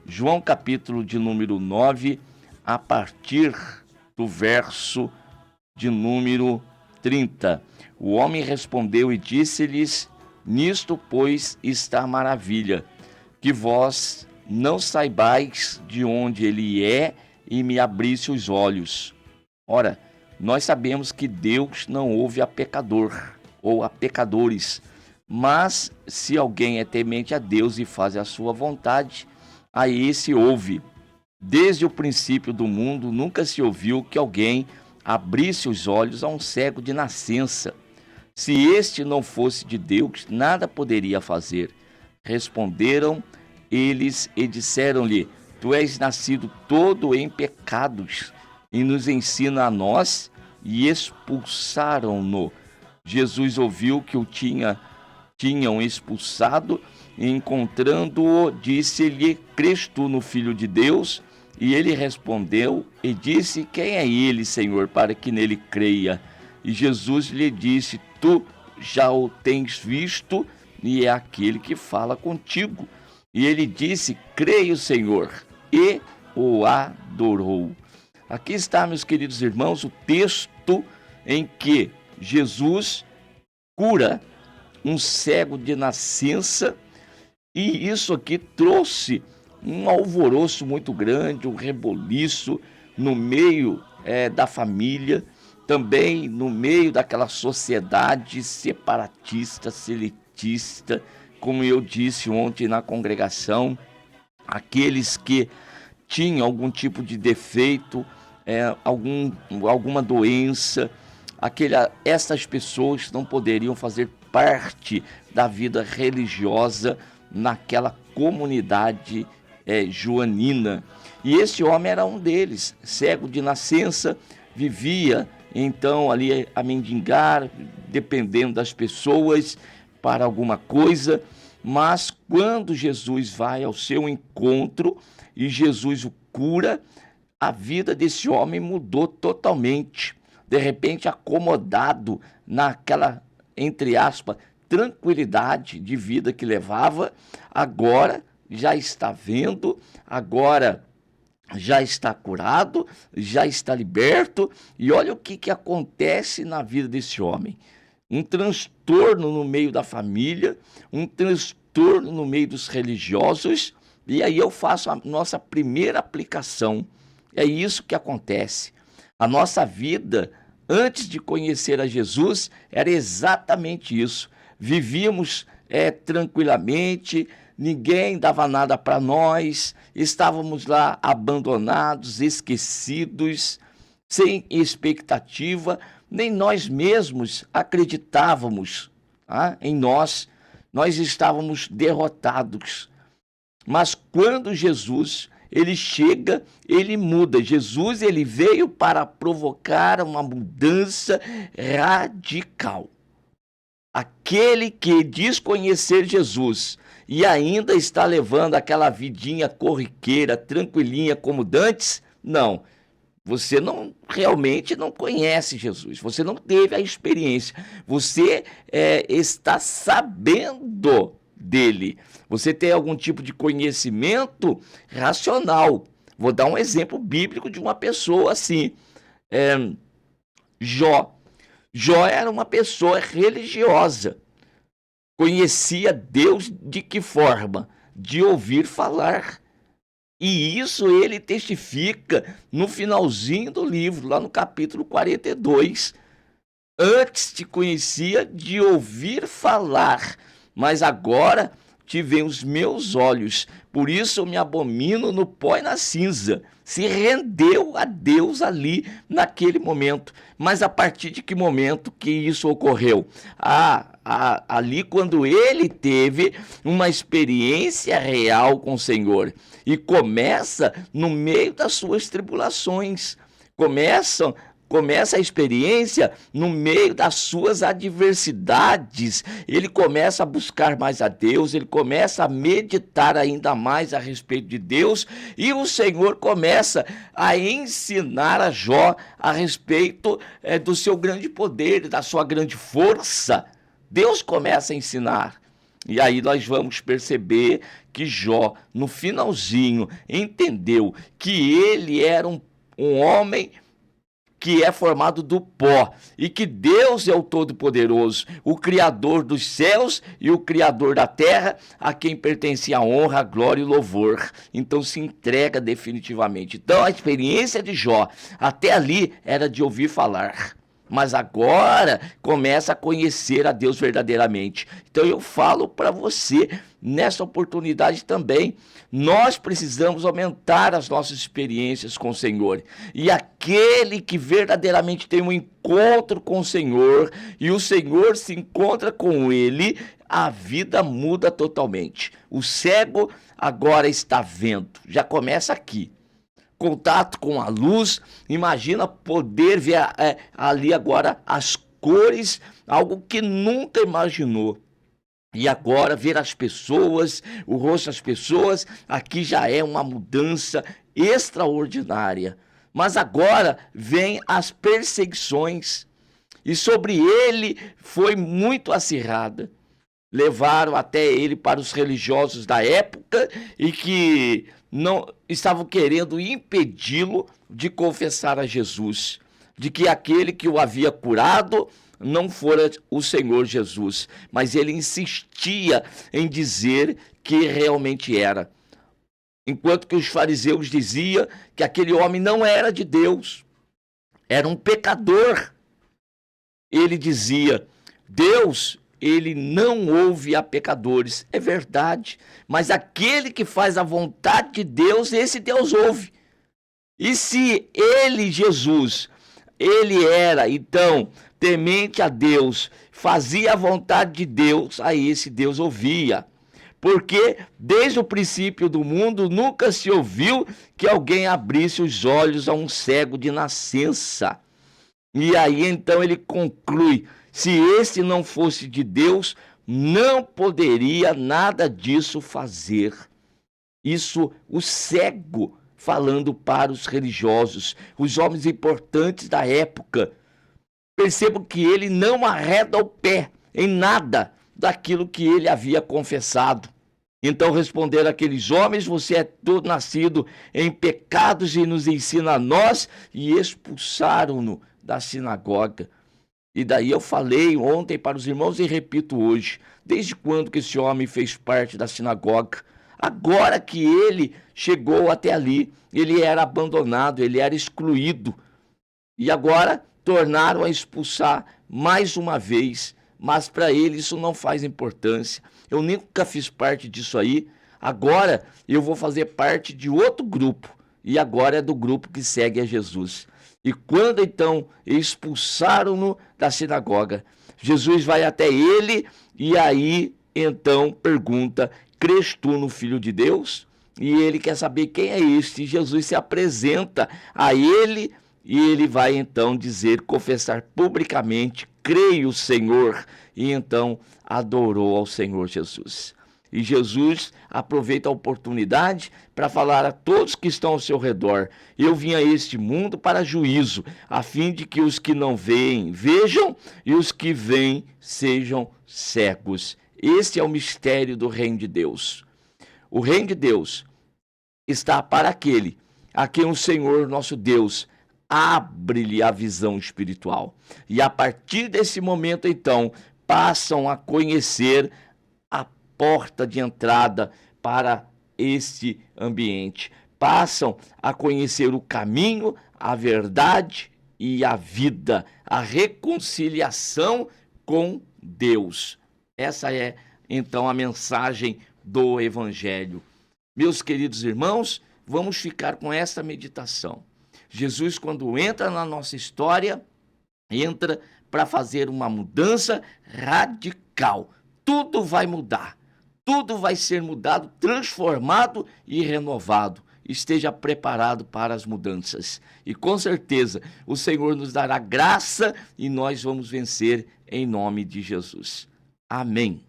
João capítulo de número 9, a partir do verso de número 30. O homem respondeu e disse-lhes: nisto, pois, está a maravilha, que vós não saibais de onde ele é e me abrisse os olhos. Ora, nós sabemos que Deus não ouve a pecador ou a pecadores, mas se alguém é temente a Deus e faz a sua vontade, a esse ouve. Desde o princípio do mundo nunca se ouviu que alguém abrisse os olhos a um cego de nascença. Se este não fosse de Deus, nada poderia fazer. Responderam eles e disseram-lhe: tu és nascido todo em pecados e nos ensina a nós, e expulsaram-no. Jesus ouviu que o tinham expulsado, e encontrando-o, disse-lhe: crês tu no Filho de Deus? E ele respondeu e disse: quem é ele, Senhor, para que nele creia? E Jesus lhe disse: tu já o tens visto, e é aquele que fala contigo. E ele disse: creio, Senhor, e o adorou. Aqui está, meus queridos irmãos, o texto em que Jesus cura um cego de nascença, e isso aqui trouxe um alvoroço muito grande, um reboliço no meio da família, também no meio daquela sociedade separatista, seletista, como eu disse ontem na congregação, aqueles que tinham algum tipo de defeito, alguma doença, essas pessoas não poderiam fazer parte da vida religiosa naquela comunidade joanina. E esse homem era um deles, cego de nascença, vivia então ali a mendigar, dependendo das pessoas para alguma coisa, mas quando Jesus vai ao seu encontro e Jesus o cura, a vida desse homem mudou totalmente. De repente, acomodado naquela, entre aspas, tranquilidade de vida que levava, agora já está vendo, agora já está curado, já está liberto. E olha o que acontece na vida desse homem. Um transtorno no meio da família, um transtorno no meio dos religiosos. E aí eu faço a nossa primeira aplicação. É isso que acontece. A nossa vida, antes de conhecer a Jesus, era exatamente isso. Vivíamos tranquilamente, ninguém dava nada para nós, estávamos lá abandonados, esquecidos, sem expectativa, nem nós mesmos acreditávamos em nós, nós estávamos derrotados. Mas quando Jesus, ele chega, ele muda. Jesus, ele veio para provocar uma mudança radical. Aquele que diz conhecer Jesus e ainda está levando aquela vidinha corriqueira, tranquilinha como dantes, não. Você realmente não conhece Jesus, você não teve a experiência, você está sabendo dele, você tem algum tipo de conhecimento racional. Vou dar um exemplo bíblico de uma pessoa assim, Jó. Jó era uma pessoa religiosa, conhecia Deus de que forma? De ouvir falar. E isso ele testifica no finalzinho do livro, lá no capítulo 42. Antes te conhecia de ouvir falar, mas agora te veem os meus olhos. Por isso eu me abomino no pó e na cinza. Se rendeu a Deus ali, naquele momento. Mas a partir de que momento que isso ocorreu? Ali quando ele teve uma experiência real com o Senhor. E começa no meio das suas tribulações. Começa a experiência no meio das suas adversidades. Ele começa a buscar mais a Deus, ele começa a meditar ainda mais a respeito de Deus, e o Senhor começa a ensinar a Jó a respeito do seu grande poder, da sua grande força. Deus começa a ensinar. E aí nós vamos perceber que Jó, no finalzinho, entendeu que ele era um homem que é formado do pó, e que Deus é o Todo-Poderoso, o Criador dos céus e o Criador da terra, a quem pertence a honra, a glória e o louvor. Então se entrega definitivamente. Então a experiência de Jó, até ali, era de ouvir falar, mas agora começa a conhecer a Deus verdadeiramente. Então eu falo para você, nessa oportunidade também, nós precisamos aumentar as nossas experiências com o Senhor. E aquele que verdadeiramente tem um encontro com o Senhor, e o Senhor se encontra com ele, a vida muda totalmente. O cego agora está vendo, já começa aqui. Contato com a luz, imagina poder ver ali agora as cores, algo que nunca imaginou. E agora ver as pessoas, o rosto das pessoas, aqui já é uma mudança extraordinária. Mas agora vem as perseguições, e sobre ele foi muito acirrada. Levaram até ele para os religiosos da época e que não estavam querendo impedi-lo de confessar a Jesus, de que aquele que o havia curado não fora o Senhor Jesus, mas ele insistia em dizer que realmente era. Enquanto que os fariseus diziam que aquele homem não era de Deus, era um pecador. Ele dizia: Deus, ele não ouve a pecadores. É verdade, mas aquele que faz a vontade de Deus, esse Deus ouve. E se ele, Jesus, ele era, então, temente a Deus, fazia a vontade de Deus, a esse Deus ouvia. Porque desde o princípio do mundo nunca se ouviu que alguém abrisse os olhos a um cego de nascença. E aí então ele conclui: se esse não fosse de Deus, não poderia nada disso fazer. Isso o cego falando para os religiosos, os homens importantes da época. Percebo que ele não arreda o pé em nada daquilo que ele havia confessado. Então responderam aqueles homens: você é todo nascido em pecados e nos ensina a nós, e expulsaram-no da sinagoga. E daí eu falei ontem para os irmãos e repito hoje: desde quando que esse homem fez parte da sinagoga? Agora que ele chegou até ali, ele era abandonado, ele era excluído. E agora tornaram a expulsar mais uma vez, mas para ele isso não faz importância. Eu nunca fiz parte disso aí, agora eu vou fazer parte de outro grupo, e agora é do grupo que segue a Jesus. E quando então expulsaram-no da sinagoga, Jesus vai até ele e aí então pergunta: crês tu no Filho de Deus? E ele quer saber quem é este. E Jesus se apresenta a ele e ele vai então dizer, confessar publicamente: creio, Senhor. E então adorou ao Senhor Jesus. E Jesus aproveita a oportunidade para falar a todos que estão ao seu redor: eu vim a este mundo para juízo, a fim de que os que não veem vejam, e os que veem sejam cegos. Esse é o mistério do reino de Deus. O reino de Deus está para aquele a quem o Senhor nosso Deus abre-lhe a visão espiritual. E a partir desse momento, então, passam a conhecer a porta de entrada para este ambiente. Passam a conhecer o caminho, a verdade e a vida, a reconciliação com Deus. Essa é, então, a mensagem do Evangelho. Meus queridos irmãos, vamos ficar com esta meditação. Jesus, quando entra na nossa história, entra para fazer uma mudança radical. Tudo vai mudar, tudo vai ser mudado, transformado e renovado. Esteja preparado para as mudanças. E com certeza o Senhor nos dará graça e nós vamos vencer em nome de Jesus. Amém.